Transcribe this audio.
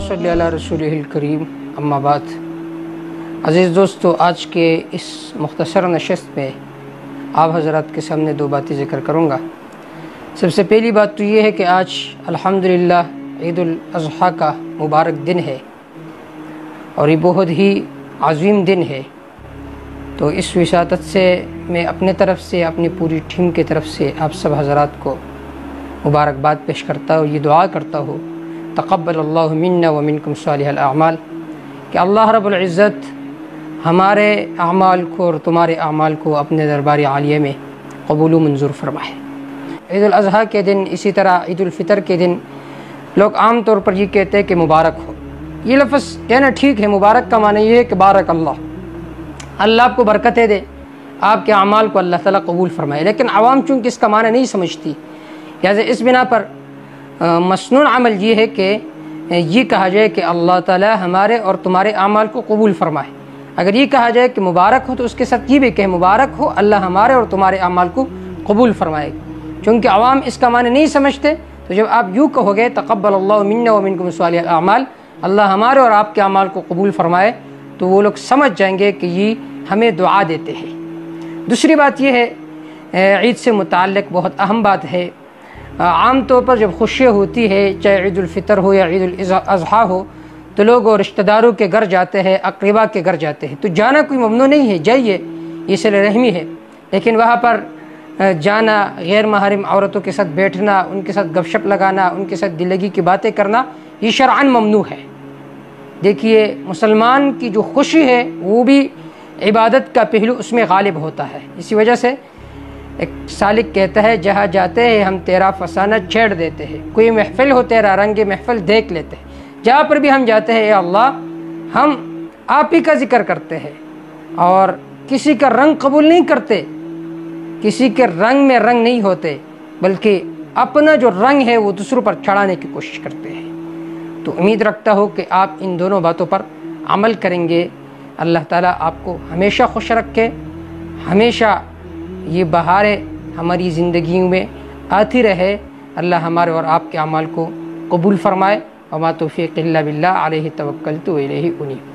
صلی علی رسولہ الکریم اما بعد۔ عزیز دوستو، آج کے اس مختصر نشست میں آپ حضرات کے سامنے دو باتیں ذکر کروں گا۔ سب سے پہلی بات تو یہ ہے کہ آج الحمدللہ عید الاضحیٰ کا مبارک دن ہے اور یہ بہت ہی عظیم دن ہے۔ تو اس وساطت سے میں اپنے طرف سے، اپنی پوری ٹیم کی طرف سے آپ سب حضرات کو مبارکباد پیش کرتا ہوں، یہ دعا کرتا ہوں تقبل اللہ منا ومنکم صالح الاعمال، کہ اللہ رب العزت ہمارے اعمال کو اور تمہارے اعمال کو اپنے دربار عالیہ میں قبول و منظور فرمائے۔ عید الاضحیٰ کے دن، اسی طرح عید الفطر کے دن لوگ عام طور پر یہ کہتے ہیں کہ مبارک ہو۔ یہ لفظ کہنا ٹھیک ہے، مبارک کا معنی یہ ہے کہ بارک اللہ آپ کو برکتیں دے، آپ کے اعمال کو اللہ تعالیٰ قبول فرمائے، لیکن عوام چونکہ اس کا معنی نہیں سمجھتی، لہٰذا اس بنا پر مسنون عمل یہ ہے کہ یہ کہا جائے کہ اللہ تعالیٰ ہمارے اور تمہارے اعمال کو قبول فرمائے۔ اگر یہ کہا جائے کہ مبارک ہو تو اس کے ساتھ یہ بھی کہ مبارک ہو اللہ ہمارے اور تمہارے اعمال کو قبول فرمائے، چونکہ عوام اس کا معنی نہیں سمجھتے۔ تو جب آپ یوں کہو گے تقبل اللہ منا ومنکم صالح الاعمال، اللہ ہمارے اور آپ کے اعمال کو قبول فرمائے، تو وہ لوگ سمجھ جائیں گے کہ یہ ہمیں دعا دیتے ہیں۔ دوسری بات یہ ہے، عید سے متعلق بہت اہم بات ہے، عام طور پر جب خوشیاں ہوتی ہے، چاہے عید الفطر ہو یا عید الاضحیٰ ہو، تو لوگ رشتہ داروں کے گھر جاتے ہیں، اقربا کے گھر جاتے ہیں۔ تو جانا کوئی ممنوع نہیں ہے، جائیے، یہ صلہ رحمی ہے، لیکن وہاں پر جانا، غیر محرم عورتوں کے ساتھ بیٹھنا، ان کے ساتھ گپ شپ لگانا، ان کے ساتھ دل لگی کی باتیں کرنا، یہ شرعاً ممنوع ہے۔ دیکھیے، مسلمان کی جو خوشی ہے وہ بھی عبادت کا پہلو اس میں غالب ہوتا ہے۔ اسی وجہ سے ایک سالک کہتا ہے، جہاں جاتے ہیں ہم تیرا فسانہ چھیڑ دیتے ہیں، کوئی محفل ہو تیرا رنگ محفل دیکھ لیتے ہیں۔ جہاں پر بھی ہم جاتے ہیں، اے اللہ ہم آپ ہی کا ذکر کرتے ہیں اور کسی کا رنگ قبول نہیں کرتے، کسی کے رنگ میں رنگ نہیں ہوتے، بلکہ اپنا جو رنگ ہے وہ دوسروں پر چڑھانے کی کوشش کرتے ہیں۔ تو امید رکھتا ہوں کہ آپ ان دونوں باتوں پر عمل کریں گے۔ اللہ تعالیٰ آپ کو ہمیشہ خوش رکھے، ہمیشہ یہ بہاریں ہماری زندگیوں میں آتی رہے۔ اللہ ہمارے اور آپ کے اعمال کو قبول فرمائے۔ وما توفیق الا باللہ، علیہ توکلت و الیہ انیب۔